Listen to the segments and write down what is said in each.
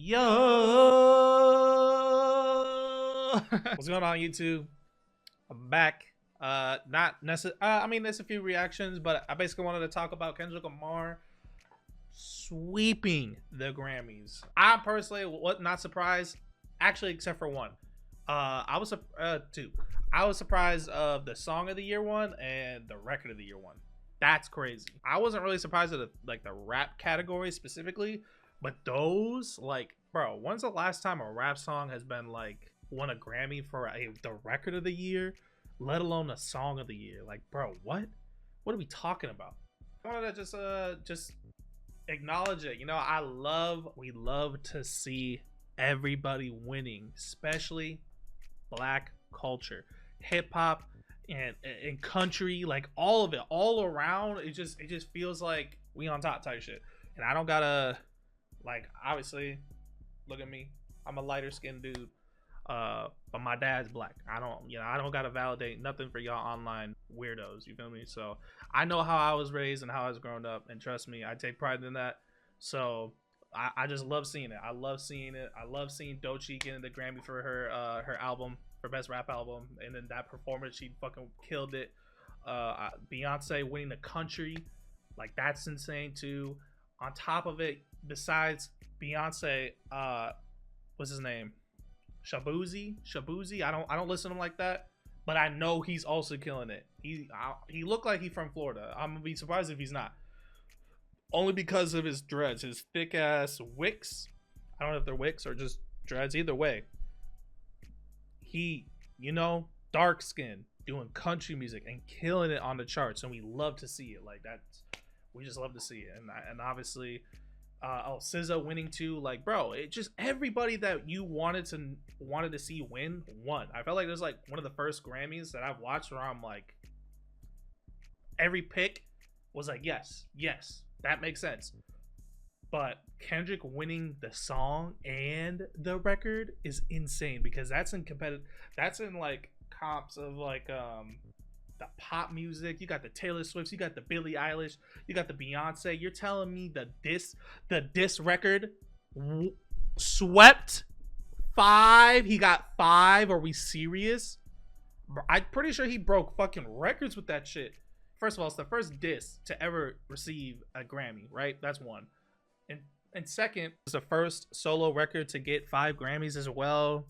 Yo, what's going on, YouTube? I'm back. Not necessarily. I mean, there's a few reactions, but I basically wanted to talk about Kendrick Lamar sweeping the Grammys. I personally was not surprised, actually, except for one. I was two. I was surprised of the Song of the Year one and the Record of the Year one. That's crazy. I wasn't really surprised at the rap category specifically, but those, like, bro, when's the last time a rap song has been like won a Grammy for the Record of the Year, let alone a Song of the Year? Like, bro, what are we talking about? I wanted to just acknowledge it. You know, we love to see everybody winning, especially black culture, hip hop, and country, like all of it, all around. It just feels like we on top type shit. And I don't gotta, like, obviously, look at me, I'm a lighter skinned dude, but my dad's black. I don't gotta validate nothing for y'all online weirdos, you feel me? So I know how I was raised and how I was growing up, and trust me, I take pride in that. So I just love seeing it. I love seeing Doechii getting the Grammy for her album, for best rap album, and then that performance, she fucking killed it. Beyonce winning the country, like, that's insane too. On top of it, besides Beyonce, what's his name? Shabuzi. I don't listen to him like that, but I know he's also killing it. He looked like he's from Florida. I'm gonna be surprised if he's not. Only because of his dreads, his thick ass wicks. I don't know if they're wicks or just dreads. Either way, he, dark skin, doing country music and killing it on the charts, and we love to see it. Like, we just love to see it. And obviously, SZA winning too. Like, bro, it just, everybody that you wanted to see won. I felt like it was like one of the first Grammys that I've watched where I'm like, every pick was like, yes, that makes sense. But Kendrick winning the song and the record is insane, because that's in like comps of like the pop music. You got the Taylor Swifts, you got the Billie Eilish, you got the Beyonce. You're telling me the diss record swept 5? He got 5? Are we serious? I'm pretty sure he broke fucking records with that shit. First of all, it's the first diss to ever receive a Grammy, right? That's one. And second, it's the first solo record to get 5 Grammys as well.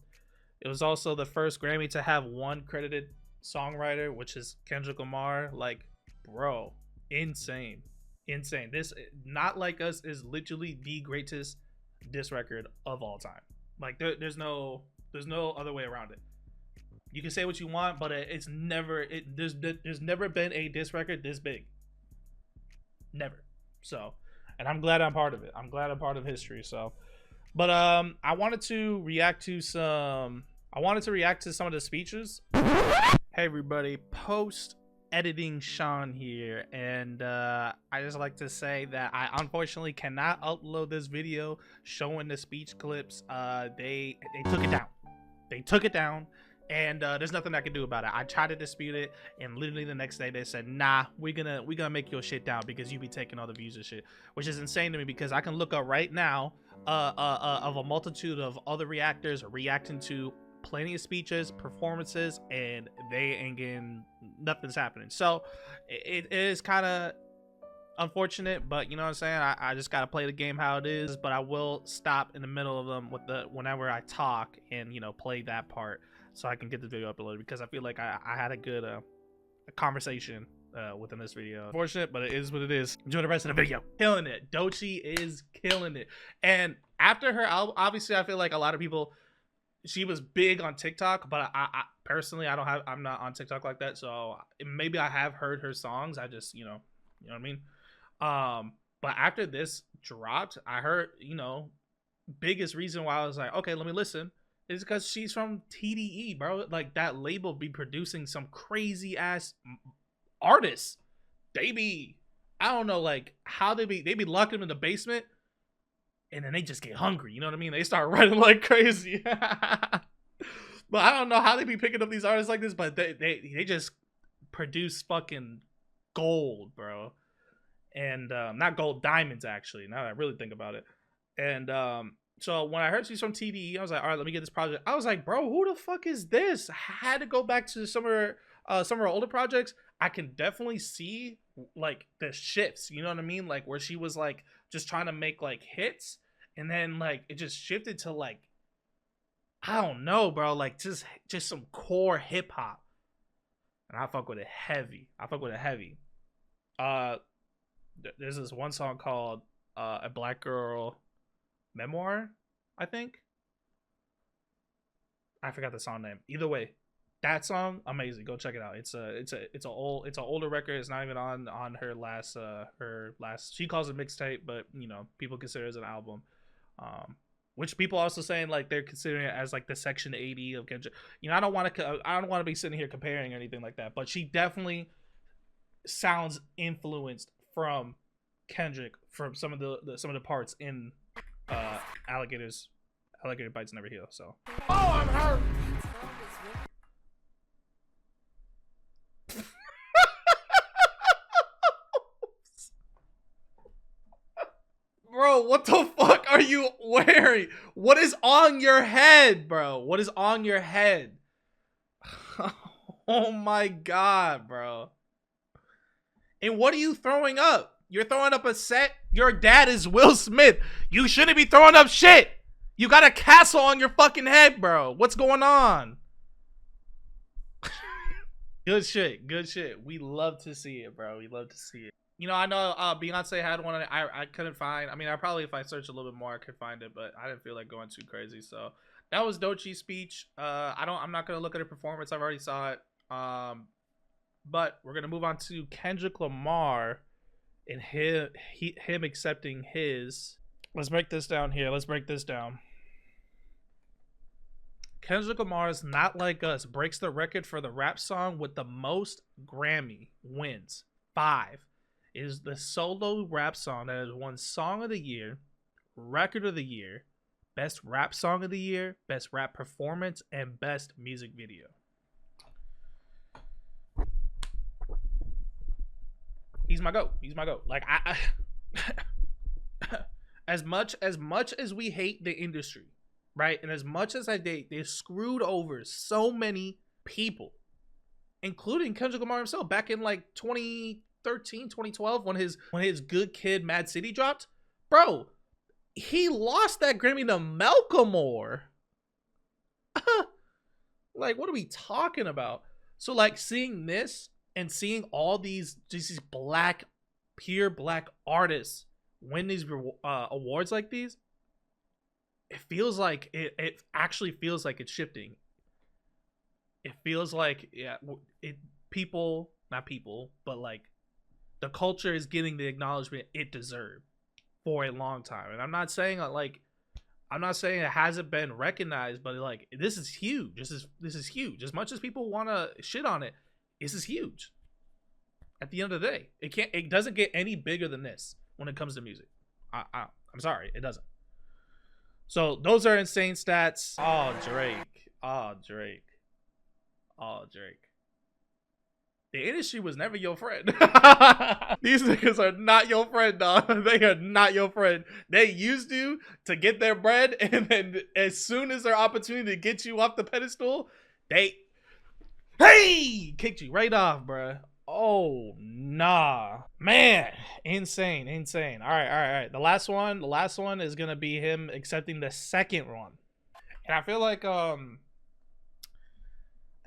It was also the first Grammy to have one credited songwriter, which is Kendrick Lamar. Like, bro, insane. This Not Like Us is literally the greatest diss record of all time. Like, there's no other way around it. You can say what you want, but there's never been a diss record this big. Never. So, and I'm glad I'm part of it. I'm glad I'm part of history. So, but I wanted to react to some of the speeches. Hey everybody, post editing Sean here, and I just like to say that I unfortunately cannot upload this video showing the speech clips. They took it down. And there's nothing I can do about it. I tried to dispute it, and literally the next day they said, nah, we're gonna make your shit down because you be taking all the views and shit, which is insane to me, because I can look up right now of a multitude of other reactors reacting to plenty of speeches, performances, and they ain't getting, nothing's happening. So it is kind of unfortunate, but you know what I'm saying, I just gotta play the game how it is. But I will stop in the middle of them whenever I talk, and play that part, so I can get the video uploaded, because I feel like I had a good a conversation within this video. Unfortunate, but it is what it is. Enjoy the rest of the video. Killing it. Doechii is killing it. And after her album, obviously, I feel like a lot of people, she was big on TikTok, but I personally, I'm not on TikTok like that, so maybe I have heard her songs. I just, you know what I mean? But after this dropped, I heard, biggest reason why I was like, okay, let me listen, is because she's from TDE, bro. Like, that label be producing some crazy ass artists. They be, I don't know, like, how they be locking them in the basement, and then they just get hungry, you know what I mean? They start running like crazy. But I don't know how they be picking up these artists like this, but they just produce fucking gold, bro. And not gold, diamonds, actually, now that I really think about it. And So when I heard she's from TDE, I was like, all right, let me get this project. I was like, bro, who the fuck is this? I had to go back to some of her older projects. I can definitely see like the shifts, you know what I mean? Like where she was like just trying to make like hits, and then like it just shifted to like, I don't know, bro, like just some core hip hop. And I fuck with it heavy. I fuck with it heavy. Uh there's this one song called A Black Girl Memoir, I think. I forgot the song name. Either way, that song amazing. Go check it out. It's an older record. It's not even on her last she calls it mixtape, but you know people consider it as an album. Which people also saying like they're considering it as like the Section 80 of Kendrick. You know, I don't want to be sitting here comparing or anything like that, but she definitely sounds influenced from Kendrick from some of the parts in Alligator Bites Never Heal. So oh, I'm hurt. Bro, what the fuck are you wearing? What is on your head, bro? What is on your head? Oh my god, bro. And what are you throwing up? You're throwing up a set? Your dad is Will Smith. You shouldn't be throwing up shit. You got a castle on your fucking head, bro. What's going on? Good shit. Good shit. We love to see it, bro. We love to see it. You know, I know Beyonce had one. I couldn't find. I mean, I probably if I searched a little bit more, I could find it, but I didn't feel like going too crazy. So that was Doechie's speech. I'm not gonna look at her performance. I've already saw it. But we're gonna move on to Kendrick Lamar and him accepting his. Let's break this down here. Let's break this down. Kendrick Lamar's Not Like Us breaks the record for the rap song with the most Grammy wins. 5. It is the solo rap song that has won Song of the Year, Record of the Year, Best Rap Song of the Year, Best Rap Performance, and Best Music Video. He's my GOAT. He's my GOAT. Like I as much as we hate the industry, right? And as much as they screwed over so many people, including Kendrick Lamar himself back in like 2013, 2012 when his Good Kid Mad City dropped. Bro, he lost that Grammy to Malcolmore. Like, what are we talking about? So like seeing this and seeing all these pure black artists win these awards like these, it feels like it actually feels like it's shifting. It feels like not people, but like the culture is getting the acknowledgement it deserved for a long time. And I'm not saying it hasn't been recognized, but like this is huge. This is huge. As much as people want to shit on it, this is huge. At the end of the day, it doesn't get any bigger than this when it comes to music. I'm sorry, it doesn't. So those are insane stats. Oh, Drake. The industry was never your friend. These niggas are not your friend, dog. They are not your friend. They used you to get their bread, and then as soon as their opportunity to get you off the pedestal, they kicked you right off, bruh. Oh, nah. Man, insane. All right. The last one is going to be him accepting the second one. And I feel like there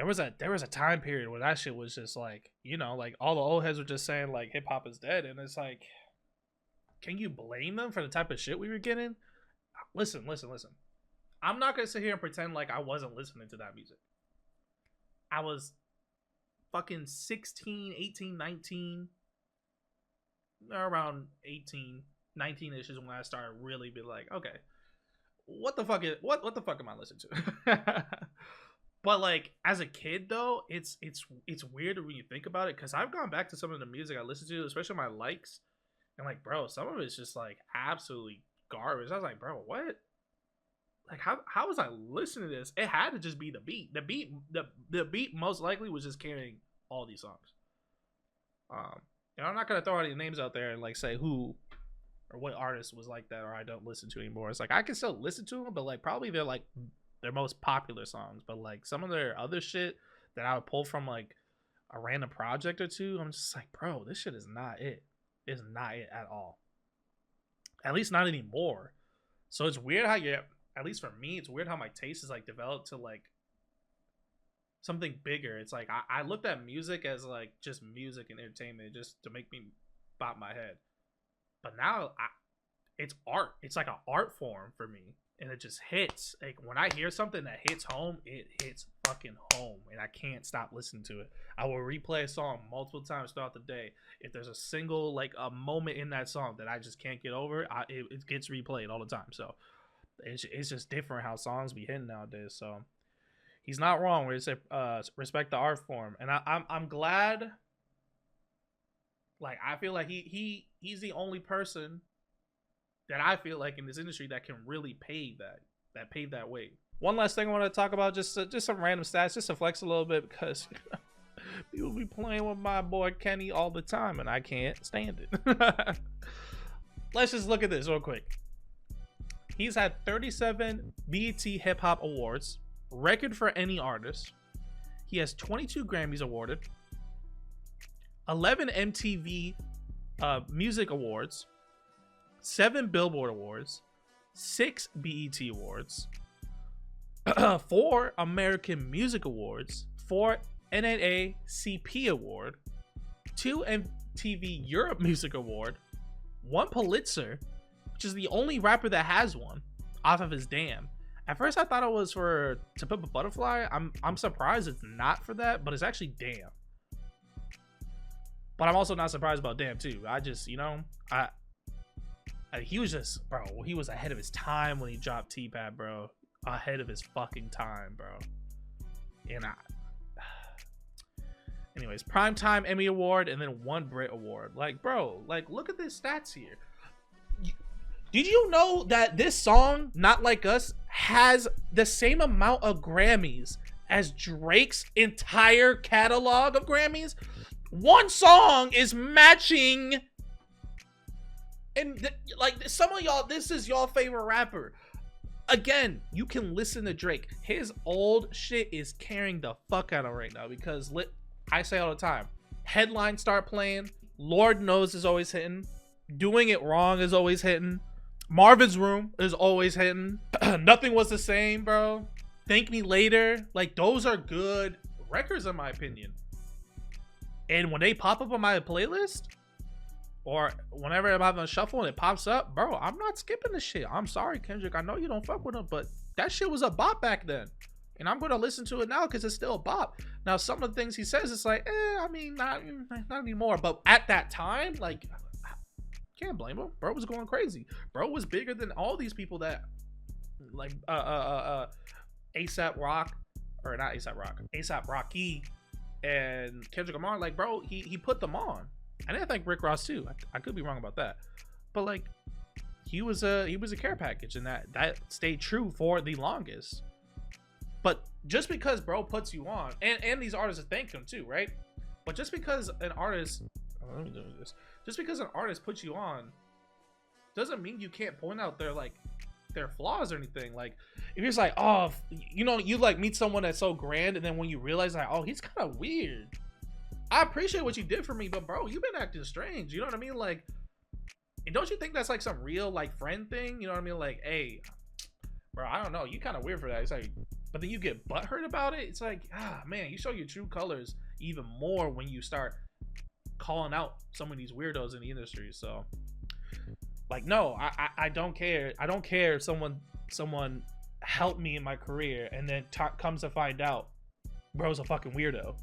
was a time period where that shit was just like, you know, like all the old heads were just saying like hip hop is dead, and it's like, can you blame them for the type of shit we were getting? Listen. I'm not going to sit here and pretend like I wasn't listening to that music. I was fucking 16, 18, 19, around 18, 19-ish is when I started really being like, okay, what the fuck am I listening to? But like as a kid though, it's weird when you think about it, because I've gone back to some of the music I listen to, especially my likes, and like, bro, some of it's just like absolutely garbage. I was like, bro, what? Like how was I listening to this? It had to just be the beat. The beat most likely was just carrying all these songs. And I'm not gonna throw any names out there and like say who or what artist was like that or I don't listen to anymore. It's like I can still listen to them, but like probably they're like their most popular songs. But like some of their other shit that I would pull from like a random project or two, I'm just like, bro, this shit is not it. It's not it at all. At least not anymore. So it's weird how at least for me, it's weird how my taste is like developed to like something bigger. It's like I looked at music as like just music and entertainment just to make me bop my head. But now it's art. It's like an art form for me. And it just hits. Like when I hear something that hits home, it hits fucking home. And I can't stop listening to it. I will replay a song multiple times throughout the day. If there's a single, like a moment in that song that I just can't get over, it gets replayed all the time. So it's just different how songs be hitting nowadays. So he's not wrong where he said respect the art form. And I'm glad. Like I feel like he's the only person that I feel like in this industry that can really pave that way. One last thing I want to talk about, just some random stats, just to flex a little bit, because people be playing with my boy Kenny all the time, and I can't stand it. Let's just look at this real quick. He's had 37 BET Hip Hop Awards, record for any artist. He has 22 Grammys awarded, 11 MTV Music Awards, 7 Billboard Awards, 6 BET Awards, 4 American Music Awards, 4 NAACP Award, 2 MTV Europe Music Award, 1 Pulitzer, which is the only rapper that has one off of his Damn. At first I thought it was for To Pimp a Butterfly. I'm surprised it's not for that, but it's actually Damn. But I'm also not surprised about Damn too. I just, he was just, bro, he was ahead of his time when he dropped T-Pad, bro. Ahead of his fucking time, bro. And anyways, Primetime Emmy Award and then 1 Brit Award. Like, bro, like, look at the stats here. Did you know that this song, Not Like Us, has the same amount of Grammys as Drake's entire catalog of Grammys? One song is matching. And like some of y'all, this is y'all favorite rapper. Again, you can listen to Drake. His old shit is carrying the fuck out of right now because I say all the time, headlines start playing. Lord Knows is always hitting. Doing It Wrong is always hitting. Marvin's Room is always hitting. Nothing Was the Same, bro. Thank Me Later. Like, those are good records in my opinion. And when they pop up on my playlist, or whenever I'm having a shuffle and it pops up, bro, I'm not skipping this shit. I'm sorry, Kendrick. I know you don't fuck with him, but that shit was a bop back then. And I'm going to listen to it now because it's still a bop. Now, some of the things he says, it's like, I mean, not anymore. But at that time, like, can't blame him. Bro was going crazy. Bro was bigger than all these people that, like, ASAP Rock, or not ASAP Rock, ASAP Rocky and Kendrick Lamar. Like, bro, he put them on. And I think Rick Ross too. I could be wrong about that, but like he was a care package, and that stayed true for the longest. But just because bro puts you on, and these artists thank him too, right? But just because an artist, let me do this. Just because an artist puts you on, doesn't mean you can't point out their flaws or anything. Like if you're just like, oh, you like meet someone that's so grand, and then when you realize like, oh, he's kind of weird. I appreciate what you did for me, but bro, you've been acting strange. You know what I mean? Like, and don't you think that's like some real like friend thing? You know what I mean? Like, hey, bro, I don't know. You kind of weird for that. It's like, but then you get butthurt about it. It's like, man, you show your true colors even more when you start calling out some of these weirdos in the industry. So, like, no, I don't care. I don't care if someone helped me in my career and then comes to find out, bro's a fucking weirdo.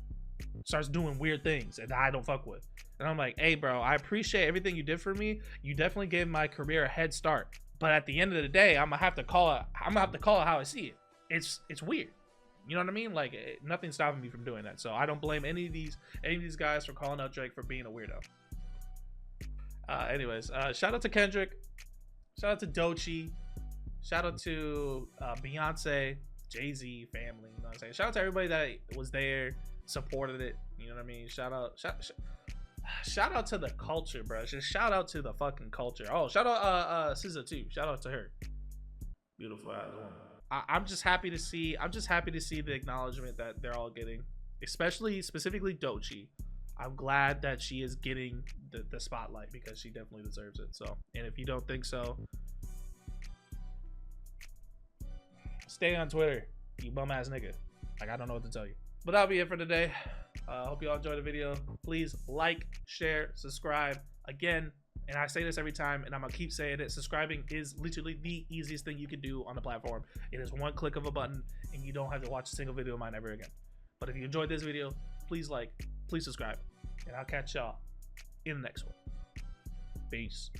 Starts doing weird things and I don't fuck with. And I'm like, hey bro, I appreciate everything you did for me. You definitely gave my career a head start. But at the end of the day, I'm gonna have to call it how I see it. It's weird. You know what I mean? Like nothing's stopping me from doing that. So I don't blame any of these guys for calling out Drake for being a weirdo. Anyways, shout out to Kendrick. Shout out to Doechii. Shout out to Beyonce, Jay-Z family. You know what I'm saying? Shout out to everybody that was there, supported it. You know what I mean? Shout out. shout out to the culture, bro. Just shout out to the fucking culture. Oh, shout out SZA too. Shout out to her. Beautiful ass woman. I'm just happy to see. I'm just happy to see the acknowledgement that they're all getting, especially specifically Doechii. I'm glad that she is getting the spotlight because she definitely deserves it. So, and if you don't think so, stay on Twitter, you bum ass nigga. Like, I don't know what to tell you. But that'll be it for today. Hope you all enjoyed the video. Please like, share, subscribe. Again, and I say this every time, and I'm gonna keep saying it, subscribing is literally the easiest thing you can do on the platform. It is one click of a button, and you don't have to watch a single video of mine ever again. But if you enjoyed this video, please like, please subscribe, and I'll catch y'all in the next one. Peace.